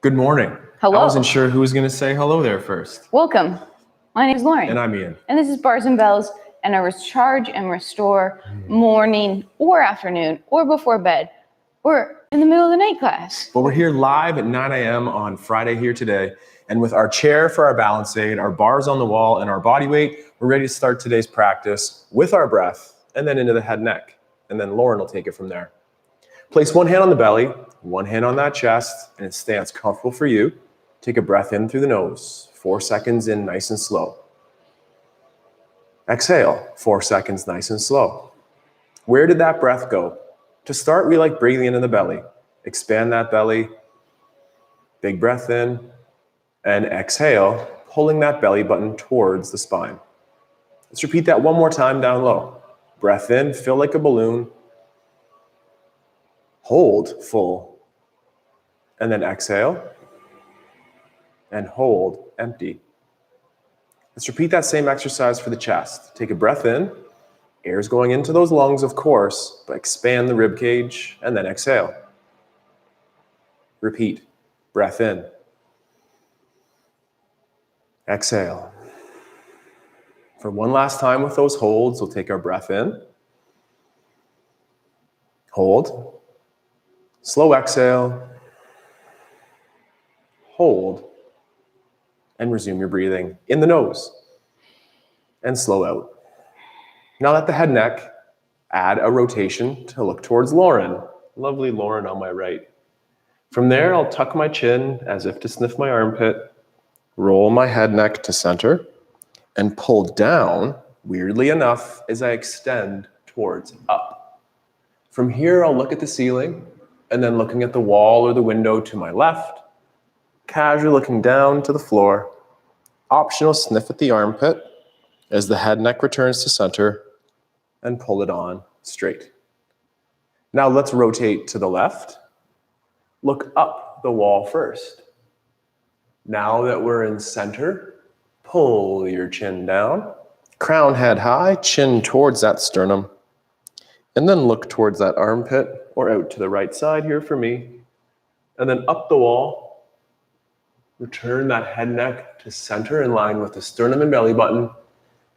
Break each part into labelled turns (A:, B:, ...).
A: Good morning.
B: Hello.
A: I wasn't sure who was going to say hello there first.
B: Welcome. My name is Lauren.
A: And I'm Ian.
B: And this is Bars and Bells and a recharge and restore morning or afternoon or before bed or in the middle of the night class.
A: Well, we're here live at 9 a.m. on Friday here today. And with our chair for our balance aid, our bars on the wall, and our body weight, we're ready to start today's practice with our breath and then into the head neck. And then Lauren will take it from there. Place one hand on the belly, one hand on that chest, and it stands comfortable for you. Take a breath in through the nose, 4 seconds in, nice and slow. Exhale, 4 seconds, nice and slow. Where did that breath go? To start, we like breathing into the belly. Expand that belly. Big breath in. And exhale, pulling that belly button towards the spine. Let's repeat that one more time down low. Breath in, fill like a balloon. Hold full. And then exhale. And hold empty. Let's repeat that same exercise for the chest. Take a breath in. Air's going into those lungs, of course, but expand the rib cage and then exhale. Repeat. Breath in. Exhale. For one last time with those holds, we'll take our breath in. Hold. Slow exhale. Hold. And resume your breathing in the nose. And slow out. Now let the head neck add a rotation to look towards Lauren. Lovely Lauren on my right. From there, I'll tuck my chin as if to sniff my armpit. Roll my head neck to center. And pull down, weirdly enough, as I extend towards up. From here, I'll look at the ceiling. And then looking at the wall or the window to my left. Casually looking down to the floor. Optional sniff at the armpit as the head neck returns to center and pull it on straight. Now let's rotate to the left. Look up the wall first. Now that we're in center, pull your chin down. Crown head high, chin towards that sternum. And then look towards that armpit or out to the right side here for me. And then up the wall. Return that head neck to center in line with the sternum and belly button,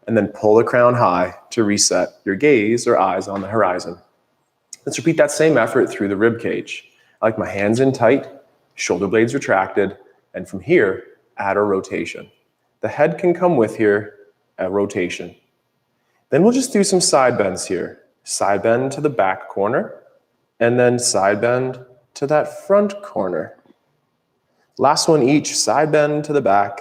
A: and then pull the crown high to reset your gaze or eyes on the horizon. Let's repeat that same effort through the rib cage. I like my hands in tight, shoulder blades retracted, and from here, add a rotation. The head can come with here, a rotation. Then we'll just do some side bends here. Side bend to the back corner, and then side bend to that front corner. Last one each, side bend to the back,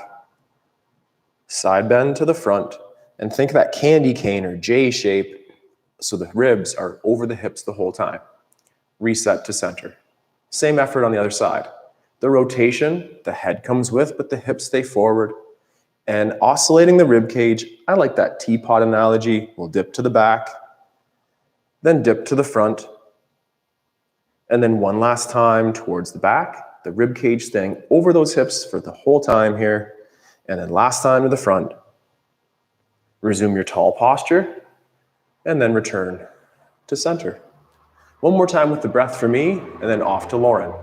A: side bend to the front, and think that candy cane or J shape so the ribs are over the hips the whole time. Reset to center. Same effort on the other side. The rotation, the head comes with, but the hips stay forward. And oscillating the rib cage, I like that teapot analogy. We'll dip to the back, then dip to the front, and then one last time towards the back. The rib cage staying over those hips for the whole time here. And then last time to the front. Resume your tall posture. And then return to center. One more time with the breath for me, and then off to Lauren.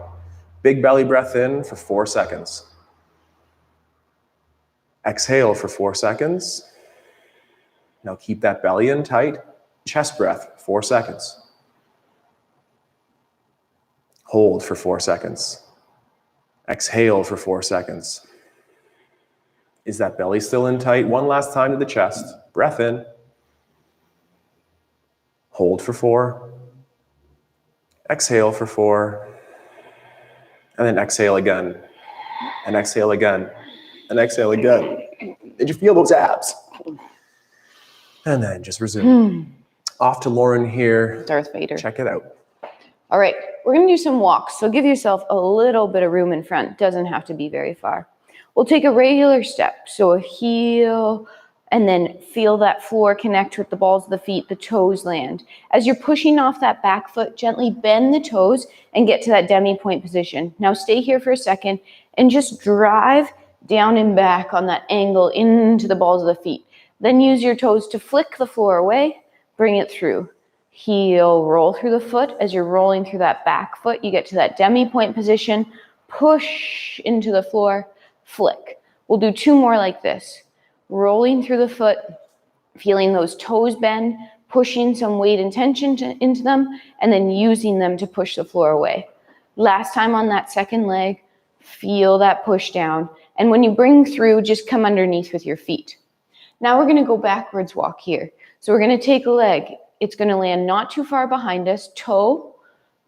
A: Big belly breath in for 4 seconds. Exhale for 4 seconds. Now keep that belly in tight. Chest breath, 4 seconds. Hold for 4 seconds. Exhale for 4 seconds. Is that belly still in tight? One last time to the chest. Breath in. Hold for 4. Exhale for 4. And then exhale again. And exhale again. And exhale again. Did you feel those abs? And then just resume. Off to Lauren here.
B: Darth Vader.
A: Check it out.
B: All right, we're going to do some walks. So give yourself a little bit of room in front. Doesn't have to be very far. We'll take a regular step. So a heel, and then feel that floor connect with the balls of the feet, the toes land. As you're pushing off that back foot, gently bend the toes and get to that demi-point position. Now stay here for a second and just drive down and back on that angle into the balls of the feet. Then use your toes to flick the floor away, bring it through. Heel, roll through the foot. As you're rolling through that back foot, you get to that demi-point position. push into the floor, flick. We'll do 2 more like this. Rolling through the foot, feeling those toes bend, pushing some weight and tension into them, and then using them to push the floor away. Last time on that second leg, feel that push down. And when you bring through, just come underneath with your feet. Now we're going to go backwards walk here. So we're going to take a leg. It's going to land not too far behind us. Toe,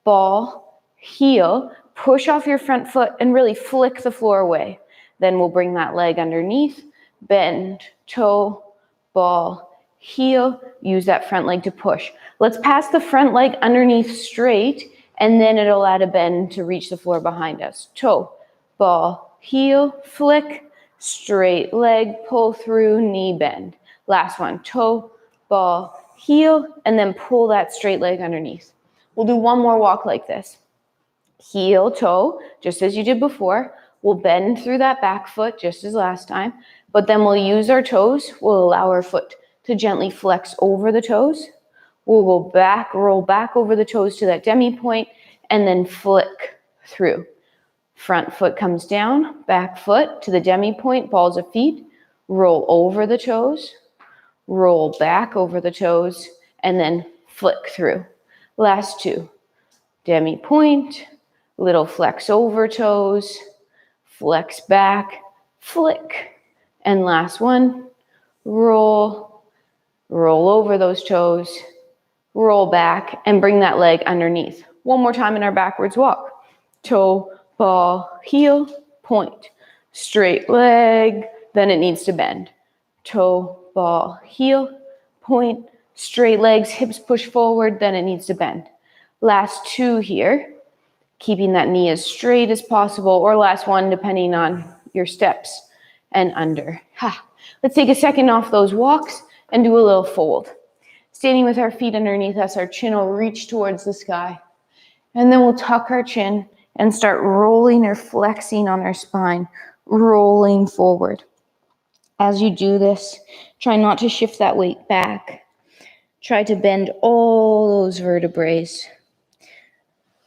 B: ball, heel, push off your front foot and really flick the floor away. Then we'll bring that leg underneath, bend, toe, ball, heel, use that front leg to push. Let's pass the front leg underneath straight, and then it'll add a bend to reach the floor behind us. Toe, ball, heel, flick, straight leg, pull through, knee bend. Last one, toe, ball, heel, and then pull that straight leg underneath. We'll do 1 more walk like this. Heel, toe, just as you did before. We'll bend through that back foot just as last time, but then we'll use our toes. We'll allow our foot to gently flex over the toes. We'll go back, roll back over the toes to that demi point, and then flick through. Front foot comes down, back foot to the demi point, balls of feet, roll over the toes, roll back over the toes, and then flick through. Last 2, demi point, little flex over toes, flex back, flick. And last one, roll over those toes, roll back, and bring that leg underneath. 1 more time in our backwards walk. Toe, ball, heel, point. Straight leg, then it needs to bend. Toe, ball, heel, point. Straight legs, hips push forward, then it needs to bend. Last 2 here. Keeping that knee as straight as possible, or last 1 depending on your steps, and under. Let's take a second off those walks and do a little fold. Standing with our feet underneath us, our chin will reach towards the sky. And then we'll tuck our chin and start rolling or flexing on our spine, rolling forward. As you do this, try not to shift that weight back. Try to bend all those vertebrae.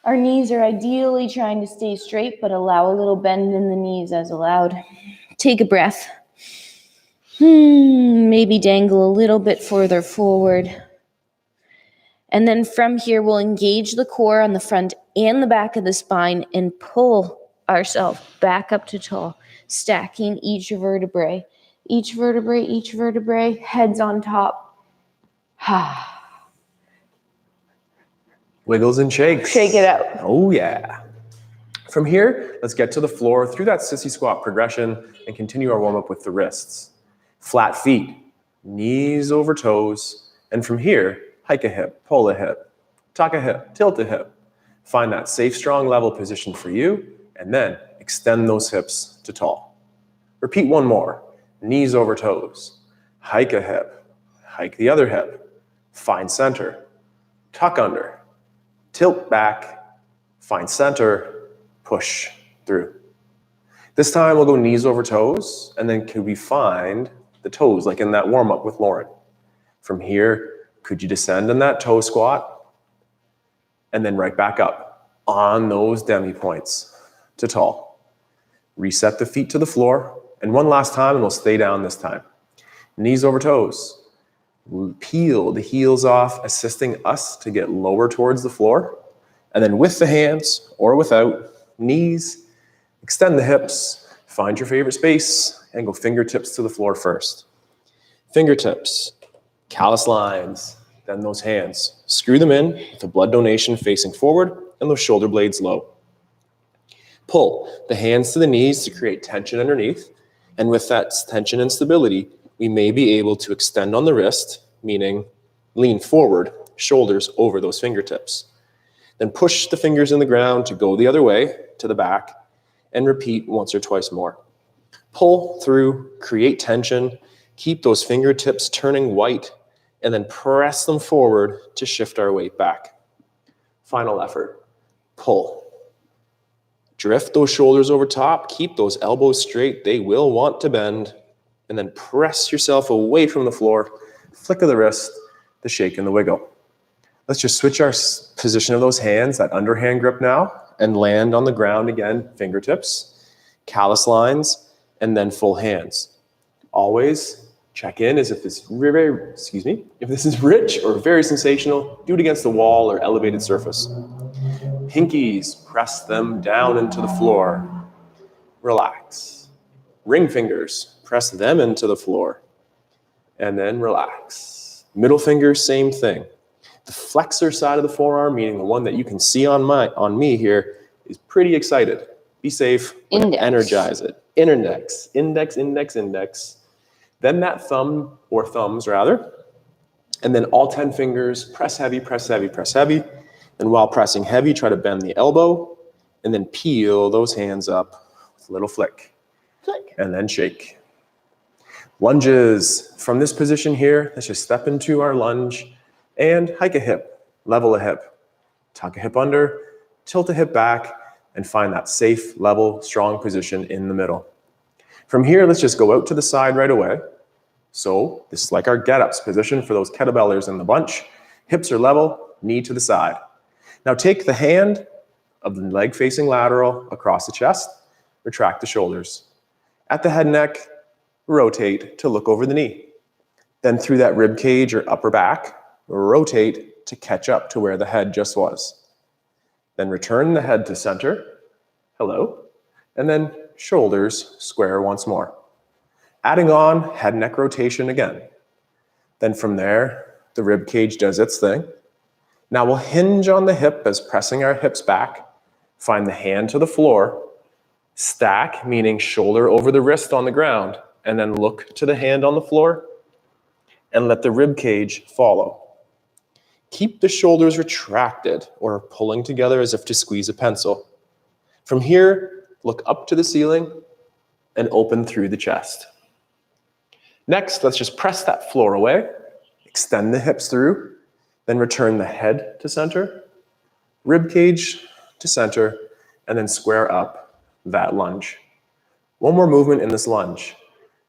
B: Our knees are ideally trying to stay straight, but allow a little bend in the knees as allowed. Take a breath. Maybe dangle a little bit further forward. And then from here, we'll engage the core on the front and the back of the spine and pull ourselves back up to tall, stacking each vertebrae, heads on top.
A: Wiggles and shakes.
B: Shake it out.
A: Oh, yeah. From here, let's get to the floor through that sissy squat progression and continue our warm-up with the wrists. Flat feet, knees over toes, and from here, hike a hip, pull a hip, tuck a hip, tilt a hip. Find that safe, strong, level position for you, and then extend those hips to tall. Repeat 1 more. Knees over toes, hike a hip, hike the other hip, find center, tuck under, tilt back, find center, push through. This time we'll go knees over toes, and then could we find the toes like in that warm-up with Lauren? From here, could you descend in that toe squat, and then right back up on those demi points to tall. Reset the feet to the floor, and 1 last time, and we'll stay down this time. Knees over toes. Peel the heels off, assisting us to get lower towards the floor. And then with the hands or without, knees, extend the hips, find your favorite space, and go fingertips to the floor first. Fingertips, callus lines, then those hands. Screw them in with the blood donation facing forward and those shoulder blades low. Pull the hands to the knees to create tension underneath. And with that tension and stability, we may be able to extend on the wrist, meaning lean forward, shoulders over those fingertips. Then push the fingers in the ground to go the other way, to the back, and repeat once or twice more. Pull through, create tension, keep those fingertips turning white, and then press them forward to shift our weight back. Final effort, pull. Drift those shoulders over top, keep those elbows straight, they will want to bend, and then press yourself away from the floor, flick of the wrist, the shake and the wiggle. Let's just switch our position of those hands, that underhand grip now, and land on the ground again, fingertips, callus lines, and then full hands. Always check in as if this if this is rich or very sensational, do it against the wall or elevated surface. Pinkies, press them down into the floor. Relax. Ring fingers, press them into the floor. And then relax. Middle finger, same thing. The flexor side of the forearm, meaning the one that you can see on me here, is pretty excited. Be safe.
B: Index.
A: Energize it. Index, index, index, index. Then that thumb, or thumbs rather, and then all 10 fingers, press heavy, press heavy, press heavy. And while pressing heavy, try to bend the elbow, and then peel those hands up with a little flick.
B: Flick.
A: And then shake. Lunges. From this position here, let's just step into our lunge and hike a hip, level a hip, tuck a hip under, tilt a hip back, and find that safe, level, strong position in the middle. From here, let's just go out to the side right away. So this is like our get-ups position for those kettlebellers in the bunch. Hips are level, knee to the side. Now take the hand of the leg facing lateral across the chest, retract the shoulders. At the head and neck, rotate to look over the knee. Then through that rib cage or upper back, rotate to catch up to where the head just was. Then return the head to center. Hello. And then shoulders square once more. Adding on head neck rotation again. Then from there, the rib cage does its thing. Now we'll hinge on the hip as pressing our hips back. Find the hand to the floor. Stack, meaning shoulder over the wrist on the ground. And then look to the hand on the floor. And let the rib cage follow. Keep the shoulders retracted or pulling together as if to squeeze a pencil. From here, look up to the ceiling and open through the chest. Next, let's just press that floor away, extend the hips through, then return the head to center, rib cage to center, and then square up that lunge. One more movement in this lunge.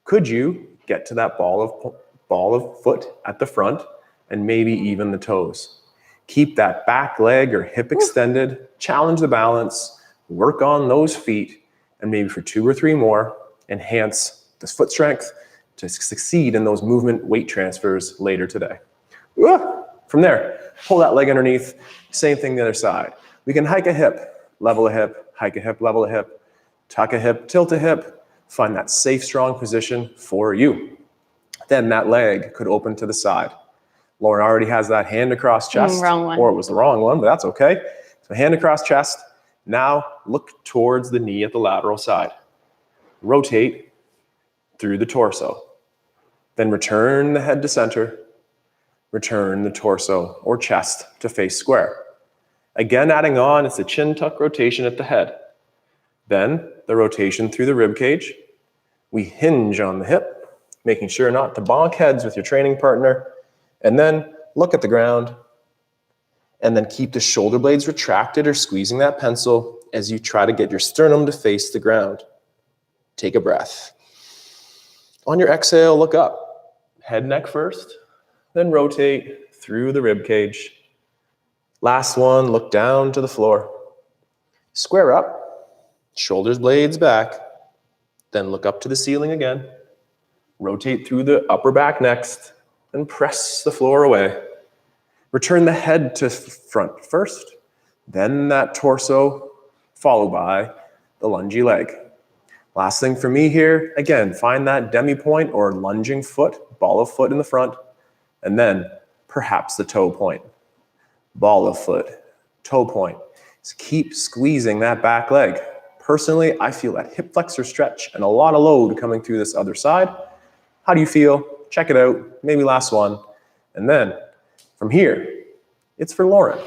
A: Could you get to that ball of foot at the front and maybe even the toes? Keep that back leg or hip extended, challenge the balance, work on those feet, and maybe for 2 or 3 more, enhance this foot strength to succeed in those movement weight transfers later today. From there, pull that leg underneath, same thing the other side. We can hike a hip, level a hip, hike a hip, level a hip, tuck a hip, tilt a hip, find that safe, strong position for you. Then that leg could open to the side. Lauren already has that hand across chest.
B: Wrong one.
A: Or it was the wrong one, but that's okay. So hand across chest. Now look towards the knee at the lateral side. Rotate through the torso. Then return the head to center. Return the torso or chest to face square. Again, adding on, it's a chin tuck rotation at the head. Then the rotation through the rib cage. We hinge on the hip, making sure not to bonk heads with your training partner. And then look at the ground. And then keep the shoulder blades retracted or squeezing that pencil as you try to get your sternum to face the ground. Take a breath. On your exhale, look up. Head, neck first, then rotate through the rib cage. Last one, look down to the floor. Square up, shoulders blades back, then look up to the ceiling again. Rotate through the upper back next, and press the floor away. Return the head to front first, then that torso, followed by the lungy leg. Last thing for me here, again, find that demi-point or lunging foot, ball of foot in the front, and then perhaps the toe point. Ball of foot, toe point. Just keep squeezing that back leg. Personally, I feel that hip flexor stretch and a lot of load coming through this other side. How do you feel? Check it out. Maybe last one. And then from here, it's for Lauren.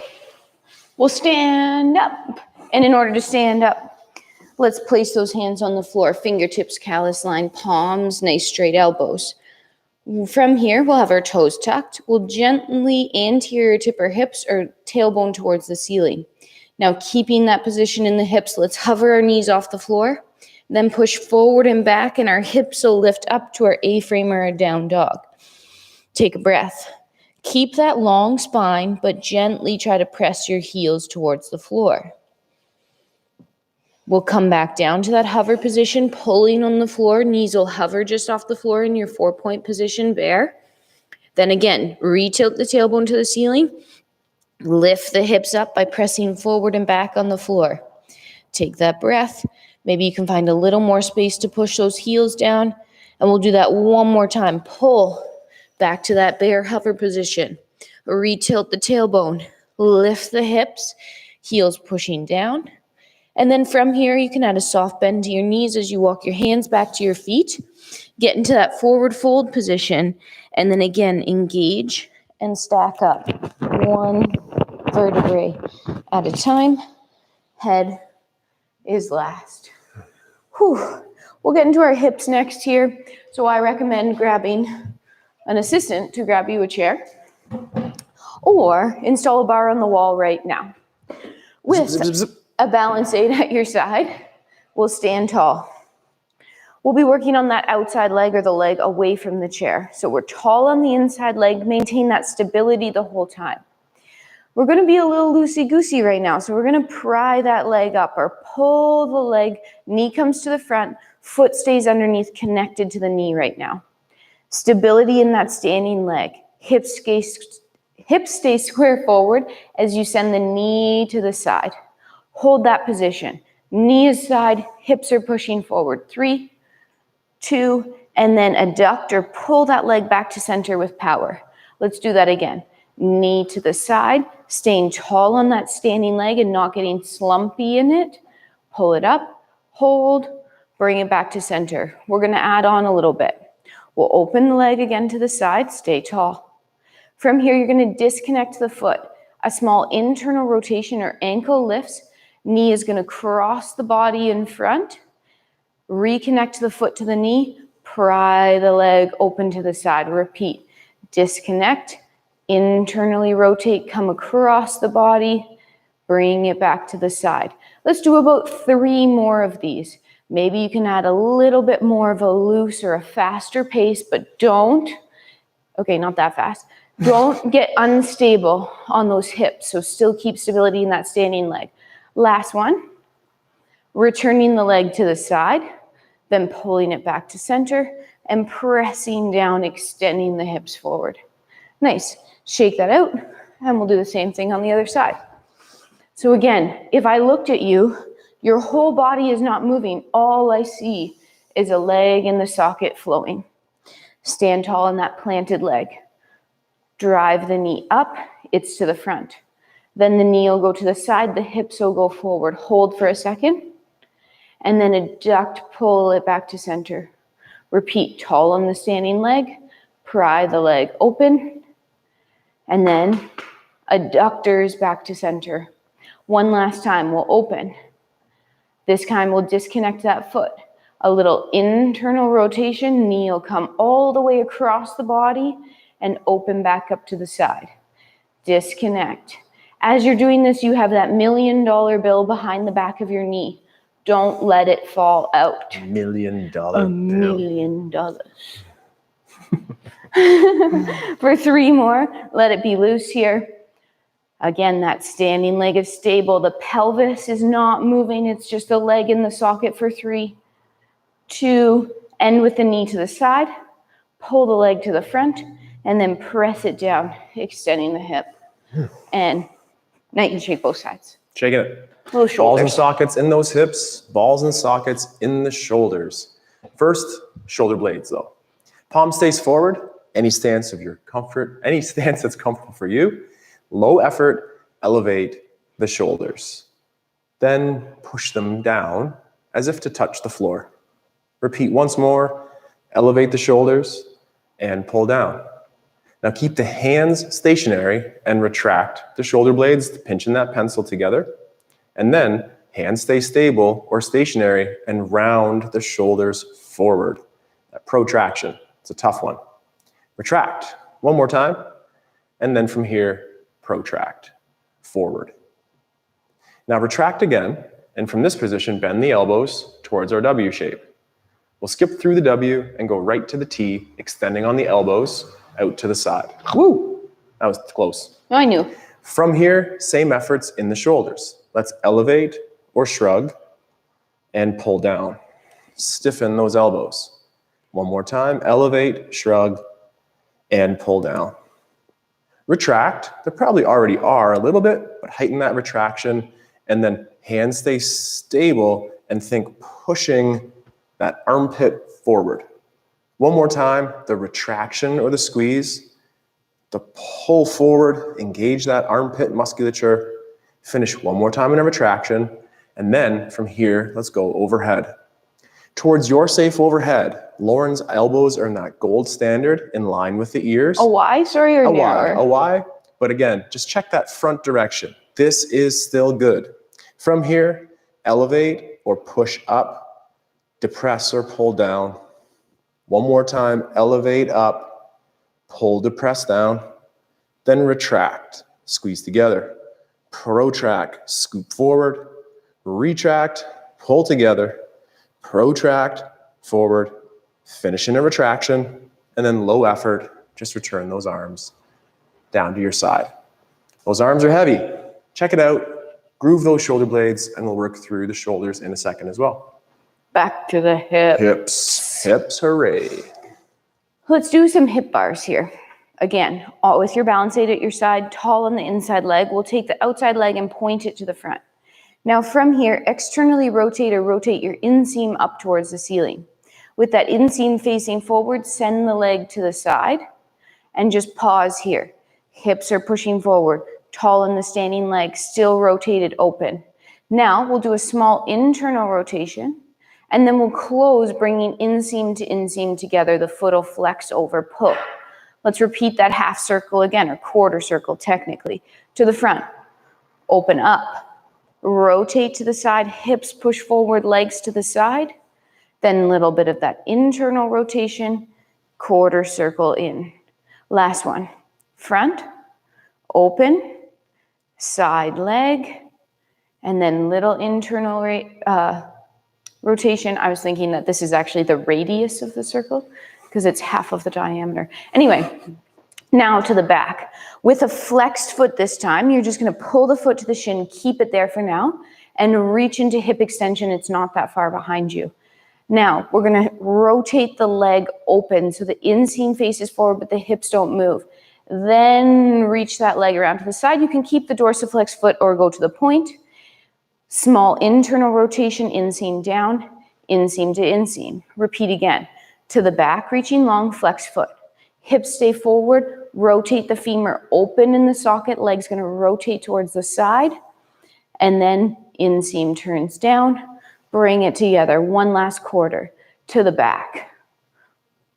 B: We'll stand up. And in order to stand up, let's place those hands on the floor. Fingertips, callus line, palms, nice straight elbows. From here, we'll have our toes tucked. We'll gently anterior tip our hips or tailbone towards the ceiling. Now, keeping that position in the hips, let's hover our knees off the floor. Then push forward and back, and our hips will lift up to our A-frame or a down dog. Take a breath. Keep that long spine, but gently try to press your heels towards the floor. We'll come back down to that hover position, pulling on the floor. Knees will hover just off the floor in your 4-point position, bear. Then again, re-tilt the tailbone to the ceiling. Lift the hips up by pressing forward and back on the floor. Take that breath. Maybe you can find a little more space to push those heels down. And we'll do that one more time. Pull back to that bear hover position. Re-tilt the tailbone. Lift the hips. Heels pushing down. And then from here, you can add a soft bend to your knees as you walk your hands back to your feet. Get into that forward fold position. And then again, engage and stack up. One vertebrae at a time. Head is last. Whew. We'll get into our hips next here. So I recommend grabbing an assistant to grab you a chair or install a bar on the wall right now. With
A: Zip, zip, zip.
B: a balance aid at your side, we'll stand tall. We'll be working on that outside leg or the leg away from the chair. So we're tall on the inside leg, maintain that stability the whole time. We're going to be a little loosey-goosey right now. So we're going to pry that leg up or pull the leg. Knee comes to the front, foot stays underneath, connected to the knee right now. Stability in that standing leg. Hips stay square forward as you send the knee to the side. Hold that position. Knee is side, hips are pushing forward. 3, 2, and then adduct or pull that leg back to center with power. Let's do that again. Knee to the side, staying tall on that standing leg and not getting slumpy in it. Pull it up, hold, bring it back to center. We're going to add on a little bit. We'll open the leg again to the side, stay tall. From here, you're going to disconnect the foot. A small internal rotation or ankle lifts. Knee is going to cross the body in front. Reconnect the foot to the knee. Pry the leg open to the side. Repeat. Disconnect. Internally rotate. Come across the body. Bring it back to the side. Let's do about 3 more of these. Maybe you can add a little bit more of a loose or a faster pace, but don't, okay, not that fast. Don't get unstable on those hips. So still keep stability in that standing leg. Last one, returning the leg to the side, then pulling it back to center and pressing down, extending the hips forward. Nice. Shake that out, and we'll do the same thing on the other side. So again, if I looked at you, your whole body is not moving. All I see is a leg in the socket flowing. Stand tall in that planted leg. Drive the knee up, it's to the front. Then the knee will go to the side, the hips will go forward. Hold for a second, and then adduct, pull it back to center. Repeat, tall on the standing leg, pry the leg open, and then adductors back to center. One last time, we'll open. This time we'll disconnect that foot. A little internal rotation, knee will come all the way across the body and open back up to the side. Disconnect. As you're doing this, you have that $1 million bill behind the back of your knee. Don't let it fall out.
A: $1 million
B: $1
A: bill.
B: million. For 3 more, let it be loose here. Again, that standing leg is stable. The pelvis is not moving. It's just the leg in the socket for 3, 2, end with the knee to the side. Pull the leg to the front and then press it down, extending the hip. And now you can shake both sides.
A: Shaking it.
B: Little
A: Balls and
B: shoulders.
A: sockets in those hips, balls and sockets in the shoulders. First, shoulder blades though. Palm stays forward, any stance of your comfort, any stance that's comfortable for you. Low effort, elevate the shoulders. Then push them down as if to touch the floor. Repeat once more, elevate the shoulders and pull down. Now keep the hands stationary and retract the shoulder blades, pinching that pencil together. And then hands stay stable or stationary and round the shoulders forward. That protraction, it's a tough one. Retract, one more time. And then from here, protract, forward. Now retract again, and from this position, bend the elbows towards our W shape. We'll skip through the W and go right to the T, extending on the elbows out to the side. Woo! That was close.
B: I knew.
A: From here, same efforts in the shoulders. Let's elevate or shrug, and pull down. Stiffen those elbows. One more time, elevate, shrug, and pull down. Retract, they probably already are a little bit, but heighten that retraction, and then hands stay stable and think pushing that armpit forward. One more time, the retraction or the squeeze, the pull forward, engage that armpit musculature. Finish one more time in a retraction, and then from here, let's go overhead. Towards your safe overhead, Lauren's elbows are in that gold standard in line with the ears.
B: A Y, sorry, or
A: A
B: narrower?
A: Y, a Y. But again, just check that front direction. This is still good. From here, elevate or push up, depress or pull down. One more time, elevate up, pull, depress down, then retract, squeeze together, protract, scoop forward, retract, pull together, protract, forward, finish in a retraction, and then low effort, just return those arms down to your side. Those arms are heavy. Check it out. Groove those shoulder blades, and we'll work through the shoulders in a second as well.
B: Back to the hip.
A: Hips, hips, hooray.
B: Let's do some hip bars here. Again, all with your balance aid at your side, tall on the inside leg. We'll take the outside leg and point it to the front. Now from here, externally rotate or rotate your inseam up towards the ceiling. With that inseam facing forward, send the leg to the side and just pause here. Hips are pushing forward, tall in the standing leg, still rotated open. Now we'll do a small internal rotation, and then we'll close, bringing inseam to inseam together. The foot will flex over, pull. Let's repeat that half circle again, or quarter circle technically. To the front, open up, rotate to the side, hips push forward, legs to the side. Then a little bit of that internal rotation, quarter circle in. Last one, front, open, side leg, and then little internal rotation. I was thinking that this is actually the radius of the circle because it's half of the diameter. Anyway, now to the back. With a flexed foot this time, you're just going to pull the foot to the shin, keep it there for now, and reach into hip extension. It's not that far behind you. Now, we're going to rotate the leg open so the inseam faces forward, but the hips don't move. Then reach that leg around to the side. You can keep the dorsiflex foot or go to the point. Small internal rotation, inseam down, inseam to inseam. Repeat again. To the back, reaching long, flex foot. Hips stay forward, rotate the femur open in the socket, leg's gonna rotate towards the side, and then inseam turns down, bring it together, one last quarter, to the back.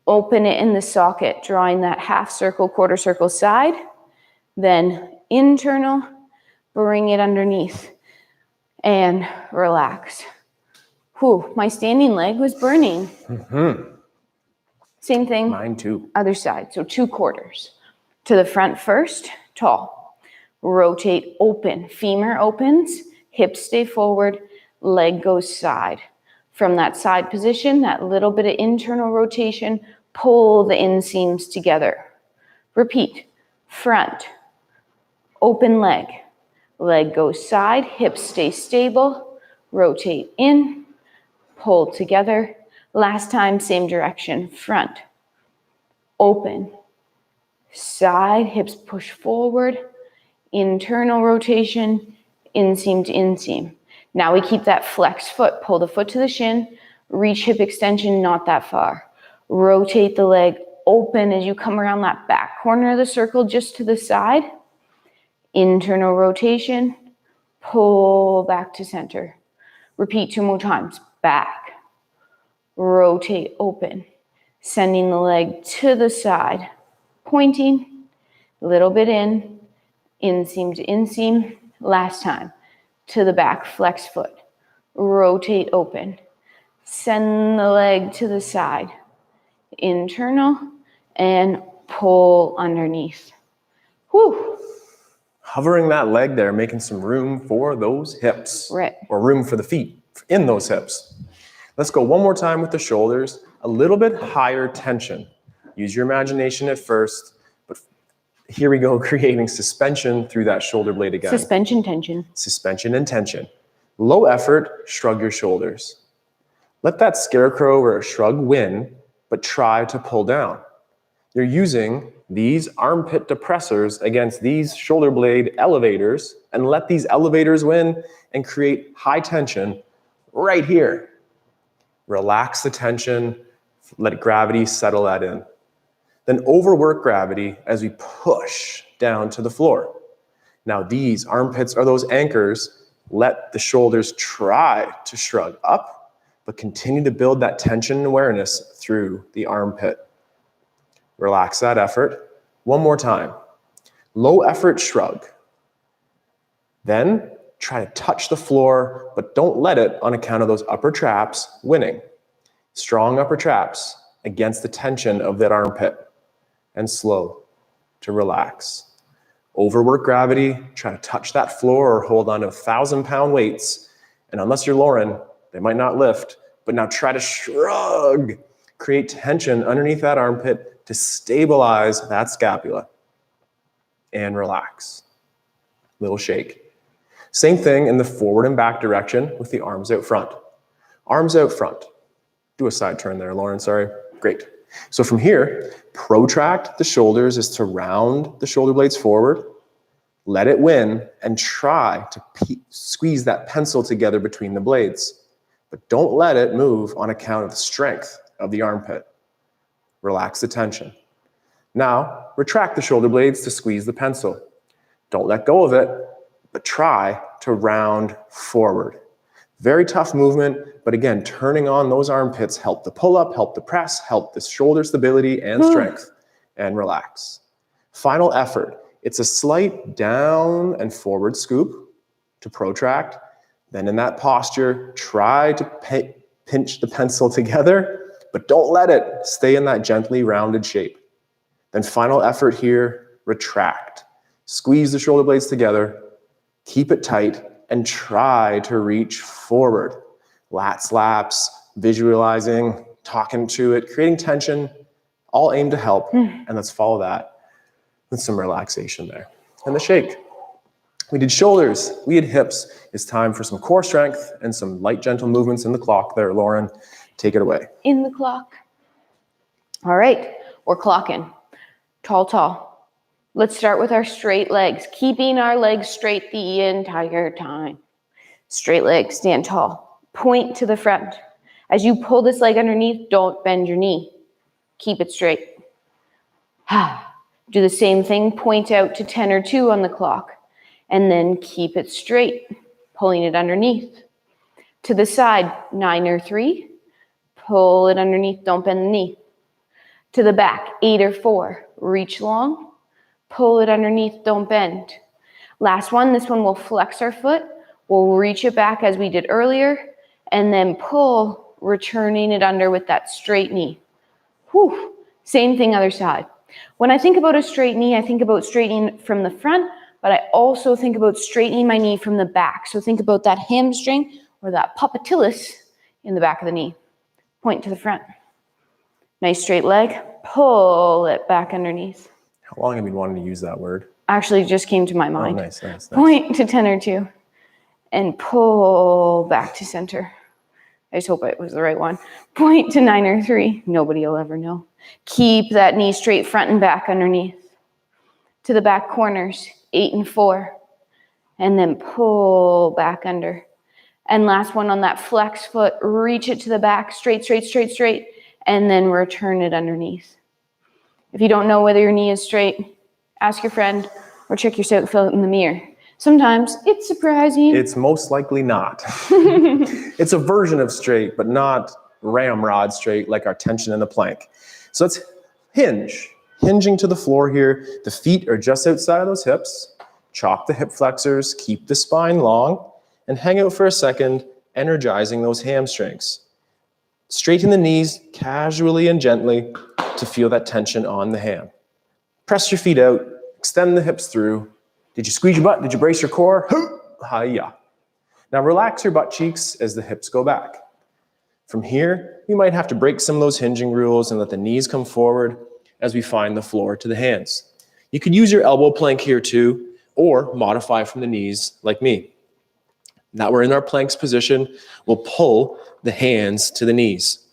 B: Open it in the socket, drawing that half circle, quarter circle side, then internal, bring it underneath, and relax. Whew, my standing leg was burning. Same thing.
A: Mine too.
B: Other side, so 2 quarters. To the front first, tall. Rotate open, femur opens, hips stay forward, leg goes side. From that side position, that little bit of internal rotation, pull the inseams together. Repeat, front, open leg. Leg goes side, hips stay stable, rotate in, pull together. Last time, same direction, front, open, side, hips push forward, internal rotation, inseam to inseam. Now we keep that flexed foot, pull the foot to the shin, reach hip extension, not that far. Rotate the leg open as you come around that back corner of the circle, just to the side. Internal rotation, pull back to center. Repeat 2 more times, back, rotate open, sending the leg to the side, pointing, little bit in, inseam to inseam. Last time, to the back, flex foot, rotate open, send the leg to the side, internal, and pull underneath. Whew.
A: Hovering that leg there, making some room for those hips.
B: Right.
A: Or room for the feet in those hips. Let's go one more time with the shoulders. A little bit higher tension. Use your imagination at first, but here we go, creating suspension through that shoulder blade again.
B: Suspension tension.
A: Suspension and tension. Low effort, shrug your shoulders. Let that scarecrow or a shrug win, but try to pull down. You're using these armpit depressors against these shoulder blade elevators, and let these elevators win and create high tension right here. Relax the tension, let gravity settle that in. Then overwork gravity as we push down to the floor. Now these armpits are those anchors. Let the shoulders try to shrug up, but continue to build that tension and awareness through the armpit. Relax that effort. One more time. Low effort shrug. Then try to touch the floor, but don't let it on account of those upper traps winning. Strong upper traps against the tension of that armpit. And slow to relax. Overwork gravity, try to touch that floor or hold on to 1,000-pound weights. And unless you're Lauren, they might not lift, but now try to shrug. Create tension underneath that armpit to stabilize that scapula. And relax. Little shake. Same thing in the forward and back direction with the arms out front. Arms out front. Do a side turn there, Lauren, sorry. Great. So from here, protract the shoulders is to round the shoulder blades forward, let it win, and try to squeeze that pencil together between the blades. But don't let it move on account of the strength of the armpit. Relax the tension. Now, retract the shoulder blades to squeeze the pencil. Don't let go of it, but try to round forward. Very tough movement, but again, turning on those armpits help the pull up, help the press, help the shoulder stability and strength, and relax. Final effort. It's a slight down and forward scoop to protract. Then in that posture, try to pinch the pencil together, but don't let it stay in that gently rounded shape. Then final effort here, retract. Squeeze the shoulder blades together, keep it tight, and try to reach forward. Lat slaps, visualizing, talking to it, creating tension, all aimed to help. And let's follow that with some relaxation there. And the shake. We did shoulders, we did hips. It's time for some core strength and some light, gentle movements in the clock there. Lauren, take it away.
B: In the clock. All right, we're clocking. Tall, tall. Let's start with our straight legs, keeping our legs straight the entire time. Straight legs, stand tall. Point to the front. As you pull this leg underneath, don't bend your knee. Keep it straight. Do the same thing, point out to 10 or 2 on the clock, and then keep it straight, pulling it underneath. To the side, 9 or 3, pull it underneath, don't bend the knee. To the back, 8 or 4, reach long, pull it underneath, don't bend. Last one, this one will flex our foot. We'll reach it back as we did earlier, and then pull, returning it under with that straight knee. Whew. Same thing, other side. When I think about a straight knee, I think about straightening from the front, but I also think about straightening my knee from the back. So think about that hamstring or that popliteus in the back of the knee. Point to the front. Nice straight leg. Pull it back underneath.
A: How long have you been wanting to use that word?
B: Actually, it just came to my mind.
A: Oh, nice.
B: Point to 10 or 2 and pull back to center. I just hope it was the right one. Point to 9 or 3. Nobody will ever know. Keep that knee straight front and back underneath. To the back corners, 8 and 4. And then pull back under. And last one on that flex foot, reach it to the back, straight. And then return it underneath. If you don't know whether your knee is straight, ask your friend or check yourself in the mirror. Sometimes it's surprising.
A: It's most likely not. It's a version of straight, but not ramrod straight like our tension in the plank. So let's hinge. Hinging to the floor here. The feet are just outside of those hips. Chop the hip flexors, keep the spine long, and hang out for a second, energizing those hamstrings. Straighten the knees casually and gently to feel that tension on the ham. Press your feet out, extend the hips through. Did you squeeze your butt? Did you brace your core? Hi-ya. Now relax your butt cheeks as the hips go back. From here, you might have to break some of those hinging rules and let the knees come forward as we find the floor to the hands. You could use your elbow plank here too, or modify from the knees like me. Now we're in our planks position. We'll pull the hands to the knees.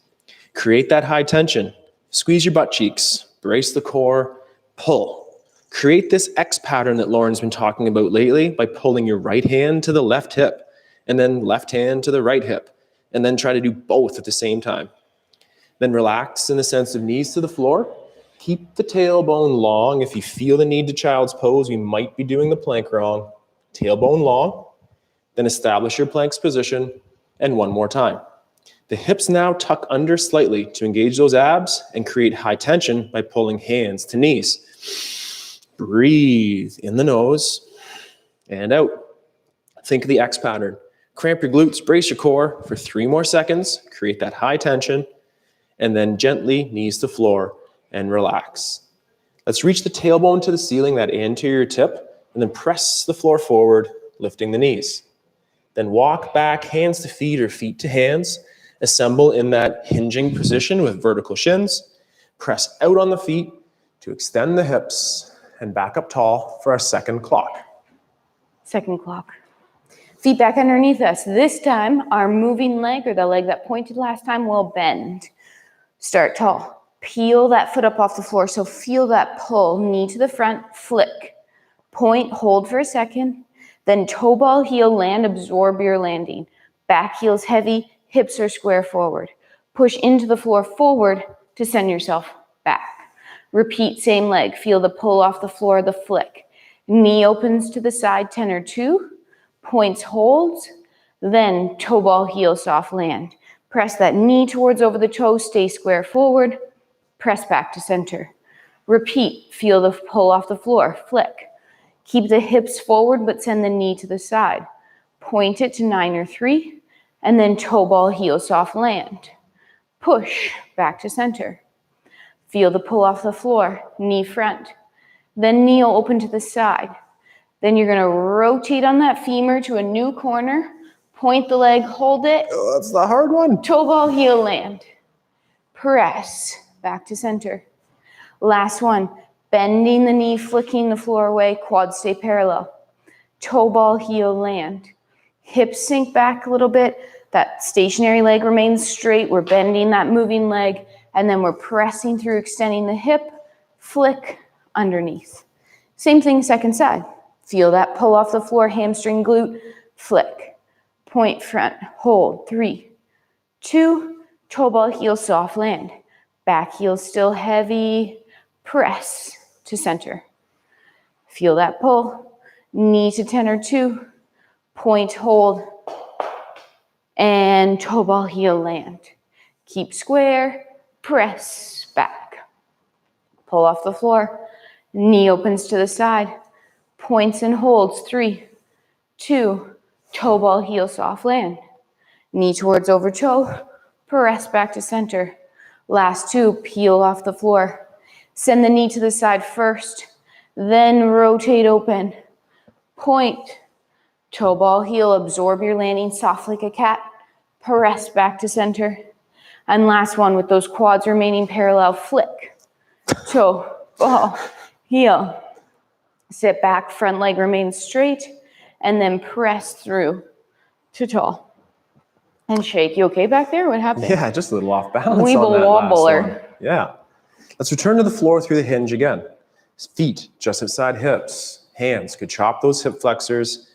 A: Create that high tension. Squeeze your butt cheeks. Brace the core. Pull. Create this X pattern that Lauren's been talking about lately by pulling your right hand to the left hip and then left hand to the right hip, and then try to do both at the same time. Then relax in the sense of knees to the floor. Keep the tailbone long. If you feel the need to child's pose, you might be doing the plank wrong. Tailbone long. Then establish your planks position, and one more time. The hips now tuck under slightly to engage those abs and create high tension by pulling hands to knees. Breathe in the nose and out. Think of the X pattern. Cramp your glutes, brace your core for 3 more seconds, create that high tension, and then gently knees to floor and relax. Let's reach the tailbone to the ceiling, that anterior tip, and then press the floor forward, lifting the knees. Then walk back, hands to feet or feet to hands. Assemble in that hinging position with vertical shins. Press out on the feet to extend the hips and back up tall for our second clock.
B: Second clock. Feet back underneath us. This time, our moving leg, or the leg that pointed last time, will bend. Start tall. Peel that foot up off the floor. So feel that pull. Knee to the front, flick. Point, hold for a second. Then toe ball, heel, land, absorb your landing. Back heel's heavy, hips are square forward. Push into the floor forward to send yourself back. Repeat, same leg. Feel the pull off the floor, the flick. Knee opens to the side, 10 or 2. Points, holds. Then toe ball, heel, soft land. Press that knee towards over the toe, stay square forward. Press back to center. Repeat, feel the pull off the floor, flick. Keep the hips forward, but send the knee to the side. Point it to 9 or 3, and then toe ball, heel, soft land. Push back to center. Feel the pull off the floor, knee front. Then knee will open to the side. Then you're gonna rotate on that femur to a new corner. Point the leg, hold it.
A: Oh, that's the hard one.
B: Toe ball, heel, land. Press back to center. Last one. Bending the knee, flicking the floor away, quads stay parallel. Toe ball, heel, land. Hips sink back a little bit. That stationary leg remains straight. We're bending that moving leg, and then we're pressing through, extending the hip, flick underneath. Same thing, second side. Feel that pull off the floor, hamstring, glute, flick. Point front, hold, 3, 2, toe ball, heel, soft land. Back heel still heavy, press to center. Feel that pull, knee to 10 or 2, point, hold, and toe ball, heel, land. Keep square, press back. Pull off the floor, knee opens to the side, points and holds, 3, 2, toe ball, heel, soft land. Knee towards over toe, press back to center. Last 2, peel off the floor. Send the knee to the side first, then rotate open. Point, toe ball, heel, absorb your landing, soft like a cat. Press back to center. And last one, with those quads remaining parallel, flick, toe, ball, heel. Sit back, front leg remains straight, and then press through to tall. And shake. You okay back there? What happened?
A: Yeah, just a little off balance
B: Weeble
A: on that last
B: wobbler.
A: one. Yeah. Let's return to the floor through the hinge again. Feet just outside hips. Hands could chop those hip flexors.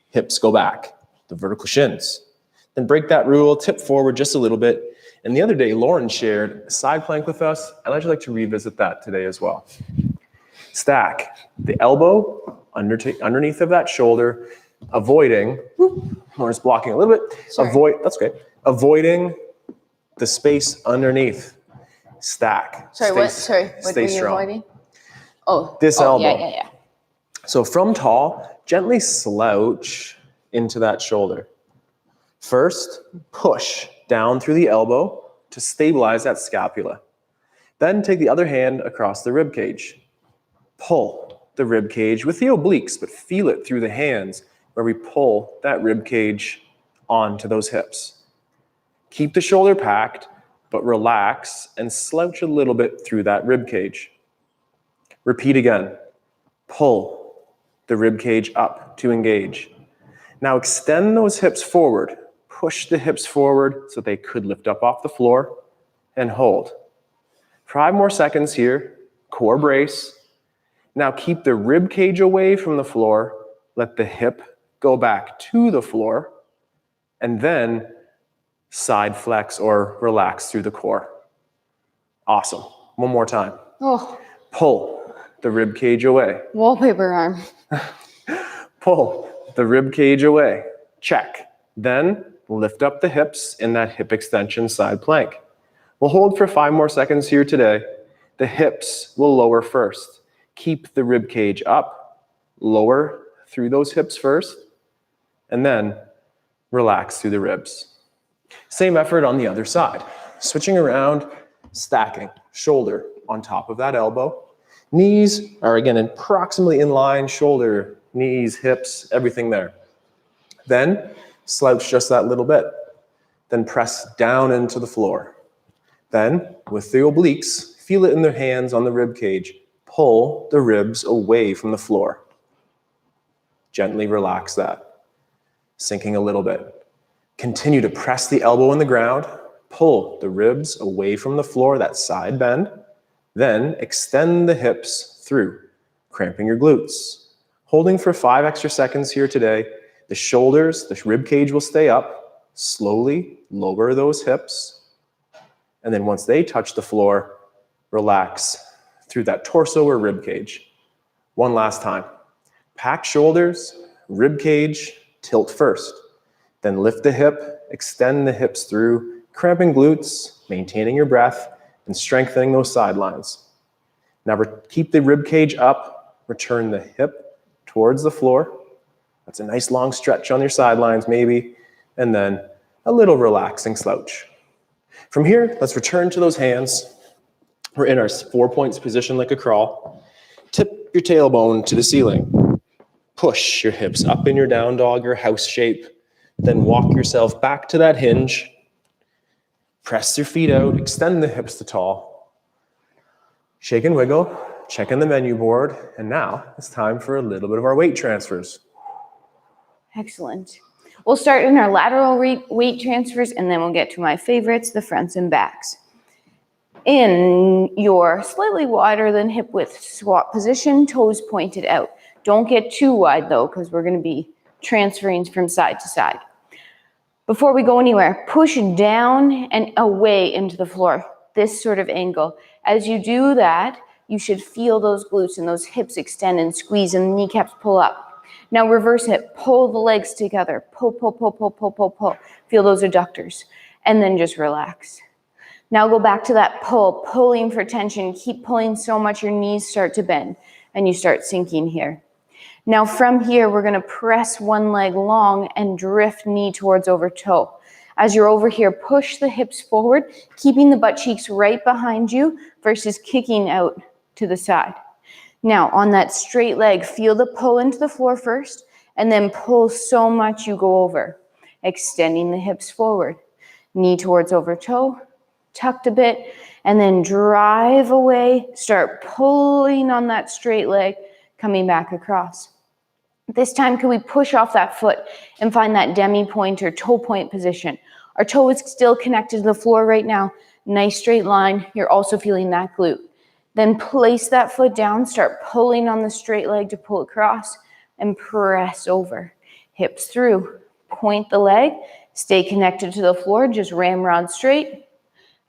A: Hips go back. The vertical shins. Then break that rule, tip forward just a little bit. And the other day, Lauren shared a side plank with us, and I'd like to revisit that today as well. Stack the elbow underneath of that shoulder, avoiding, Lauren's blocking a little bit.
B: Sorry.
A: That's okay. Avoiding the space underneath. Stack.
B: Sorry, what? Sorry, what
A: stay
B: were you
A: strong.
B: avoiding? Oh,
A: This elbow.
B: Yeah.
A: So from tall, gently slouch into that shoulder. First, push down through the elbow to stabilize that scapula. Then take the other hand across the rib cage. Pull the rib cage with the obliques, but feel it through the hands where we pull that rib cage onto those hips. Keep the shoulder packed, but relax and slouch a little bit through that rib cage. Repeat again. Pull the rib cage up to engage. Now extend those hips forward. Push the hips forward so they could lift up off the floor and hold. 5 more seconds here. Core brace. Now keep the rib cage away from the floor. Let the hip go back to the floor. And then side flex or relax through the core. Awesome. One more time.
B: Oh,
A: Pull the rib cage away.
B: wallpaper arm.
A: Pull the rib cage away. Check. Then lift up the hips in that hip extension side plank. We'll hold for 5 more seconds here today. The hips will lower first. Keep the rib cage up. Lower through those hips first. And then relax through the ribs. Same effort on the other side. Switching around, stacking. Shoulder on top of that elbow. Knees are again approximately in line. Shoulder, knees, hips, everything there. Then slouch just that little bit. Then press down into the floor. Then with the obliques, feel it in their hands on the rib cage. Pull the ribs away from the floor. Gently relax that. Sinking a little bit. Continue to press the elbow in the ground. Pull the ribs away from the floor, that side bend. Then extend the hips through, cramping your glutes. Holding for 5 extra seconds here today. The shoulders, the rib cage will stay up. Slowly lower those hips. And then once they touch the floor, relax through that torso or rib cage. One last time. Pack shoulders, rib cage, tilt first. Then lift the hip, extend the hips through, cramping glutes, maintaining your breath, and strengthening those sidelines. Now keep the rib cage up, return the hip towards the floor. That's a nice long stretch on your sidelines maybe, and then a little relaxing slouch. From here, let's return to those hands. We're in our 4 points position like a crawl. Tip your tailbone to the ceiling. Push your hips up in your down dog or house shape. Then walk yourself back to that hinge. Press your feet out, extend the hips to tall. Shake and wiggle, check in the menu board, and now it's time for a little bit of our weight transfers.
B: Excellent. We'll start in our lateral weight transfers, and then we'll get to my favorites, the fronts and backs. In your slightly wider than hip width squat position, toes pointed out. Don't get too wide though, because we're going to be transferring from side to side. Before we go anywhere, push down and away into the floor, this sort of angle. As you do that, you should feel those glutes and those hips extend and squeeze and the kneecaps pull up. Now reverse it, pull the legs together, pull, pull, pull, pull, pull, pull, pull. Feel those adductors, and then just relax. Now go back to that pull, pulling for tension. Keep pulling so much your knees start to bend and you start sinking here. Now from here, we're gonna press one leg long and drift knee towards over toe. As you're over here, push the hips forward, keeping the butt cheeks right behind you versus kicking out to the side. Now on that straight leg, feel the pull into the floor first and then pull so much you go over. Extending the hips forward, knee towards over toe, tucked a bit, and then drive away, start pulling on that straight leg, coming back across. This time, can we push off that foot and find that demi point or toe point position? Our toe is still connected to the floor right now. Nice straight line. You're also feeling that glute. Then place that foot down, start pulling on the straight leg to pull across and press over. Hips through, point the leg, stay connected to the floor, just ramrod straight,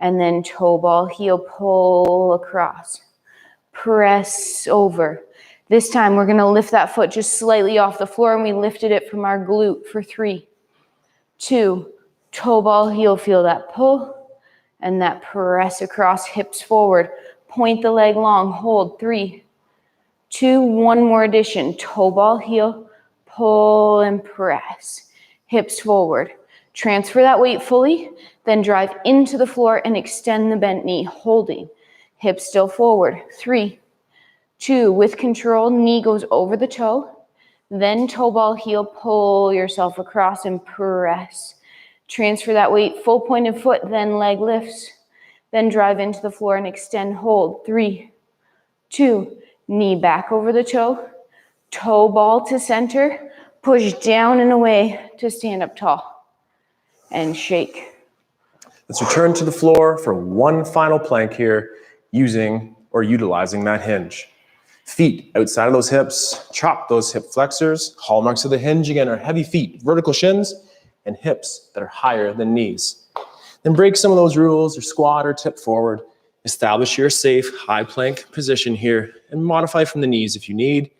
B: and then toe ball, heel, pull across. Press over. This time we're gonna lift that foot just slightly off the floor and we lifted it from our glute for 3, 2, toe ball, heel, feel that pull and that press across, hips forward. Point the leg long, hold, 3, 2, one more addition. Toe ball, heel, pull and press. Hips forward. Transfer that weight fully, then drive into the floor and extend the bent knee, holding. Hips still forward, 3, 2, with control, knee goes over the toe, then toe ball, heel, pull yourself across and press. Transfer that weight, full pointed foot, then leg lifts, then drive into the floor and extend, hold, 3, 2, knee back over the toe ball to center, Push down and away to stand up tall. And shake.
A: Let's return to the floor for one final plank here, using or utilizing that hinge. Feet outside of those hips, chop those hip flexors. Hallmarks of the hinge, again, are heavy feet, vertical shins, and hips that are higher than knees. Then break some of those rules, or squat or tip forward. Establish your safe high plank position here, and modify from the knees if you need.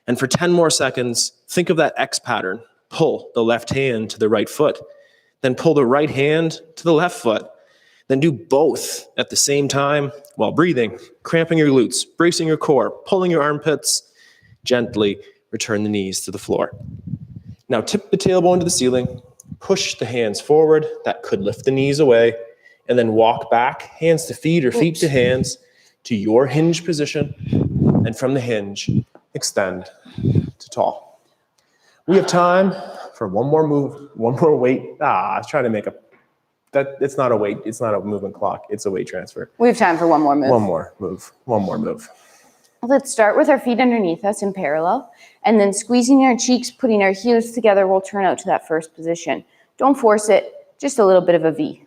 A: And for 10 more seconds, think of that X pattern. Pull the left hand to the right foot, then pull the right hand to the left foot. Then do both at the same time while breathing, cramping your glutes, bracing your core, pulling your armpits. Gently return the knees to the floor. Now tip the tailbone to the ceiling, push the hands forward. That could lift the knees away. And then walk back, hands to feet or feet to hands, to your hinge position. And from the hinge, extend to tall. We have time for one more move, one more weight. I was trying to make it's not a weight, it's not a movement clock, it's a weight transfer.
B: We have time for one more move.
A: One more move.
B: Let's start with our feet underneath us in parallel, and then squeezing our cheeks, putting our heels together, we'll turn out to that first position. Don't force it, just a little bit of a V.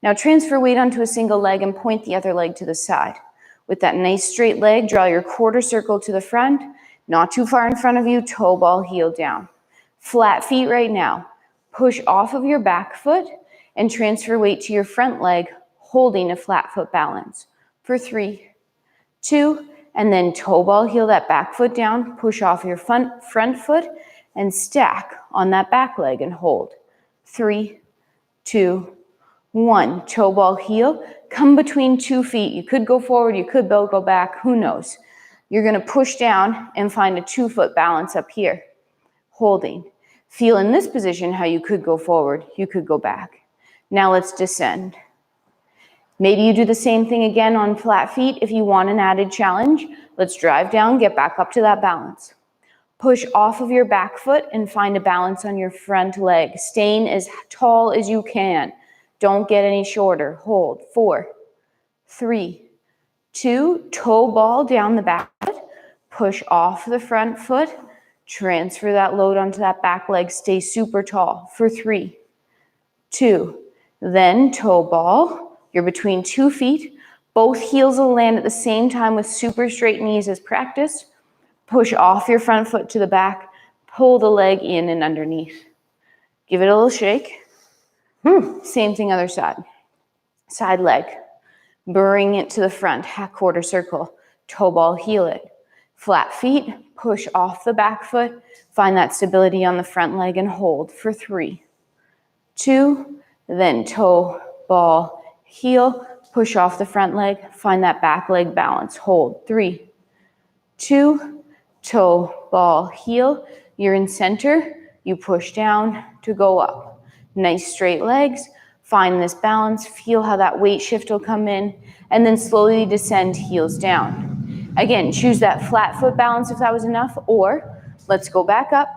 B: Now transfer weight onto a single leg and point the other leg to the side. With that nice straight leg, draw your quarter circle to the front, not too far in front of you, toe ball, heel down. Flat feet right now. Push off of your back foot and transfer weight to your front leg, holding a flat foot balance. For 3, 2, and then toe ball, heel that back foot down, push off your front foot and stack on that back leg and hold. 3, 2, 1. Toe ball, heel, come between 2 feet. You could go forward, you could go back, who knows. You're gonna push down and find a 2-foot balance up here, holding. Feel in this position how you could go forward, you could go back. Now let's descend. Maybe you do the same thing again on flat feet if you want an added challenge. Let's drive down, get back up to that balance. Push off of your back foot and find a balance on your front leg, staying as tall as you can. Don't get any shorter. Hold. 4, 3, 2, toe ball down the back foot. Push off the front foot. Transfer that load onto that back leg. Stay super tall for 3, 2. Then toe ball. You're between 2 feet. Both heels will land at the same time with super straight knees as practice. Push off your front foot to the back. Pull the leg in and underneath. Give it a little shake. Same thing other side. Side leg. Bring it to the front. Half quarter circle. Toe ball, heel it. Flat feet. Push off the back foot. Find that stability on the front leg and hold for 3, 2. Then toe ball, heel. Push off the front leg. Find that back leg balance. Hold. 3, 2. Toe ball, heel. You're in center. You push down to go up. Nice straight legs. Find this balance. Feel how that weight shift will come in. And then slowly descend, heels down. Again, choose that flat foot balance if that was enough. Or let's go back up.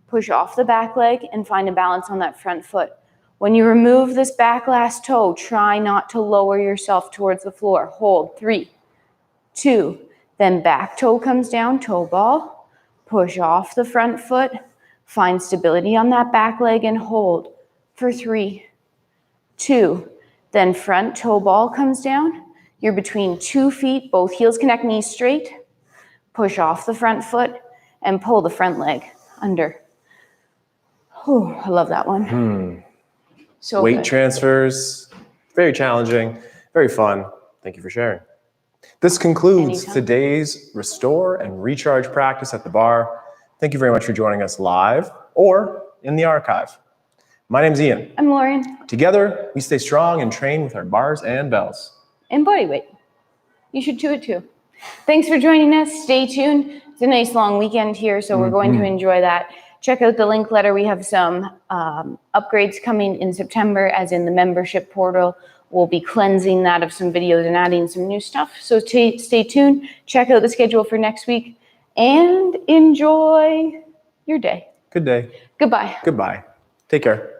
B: Push off the back leg and find a balance on that front foot. When you remove this back last toe, try not to lower yourself towards the floor. Hold. 3, 2. Then back toe comes down, toe ball. Push off the front foot. Find stability on that back leg and hold for 3, 2. Then front toe ball comes down. You're between 2 feet. Both heels connect, knees straight. Push off the front foot and pull the front leg under. Oh, I love that one. So
A: weight
B: good.
A: transfers, very challenging, very fun. Thank you for sharing. This concludes
B: Anytime.
A: today's Restore and Recharge practice at the bar. Thank you very much for joining us live or in the archive. My name's Ian.
B: I'm Lauren.
A: Together, we stay strong and train with our bars and bells.
B: And body weight. You should do it too. Thanks for joining us. Stay tuned. It's a nice long weekend here, so we're going to enjoy that. Check out the link letter. We have some upgrades coming in September, as in the membership portal. We'll be cleansing that of some videos and adding some new stuff. So stay tuned. Check out the schedule for next week and enjoy your day.
A: Good day.
B: Goodbye.
A: Goodbye. Take care.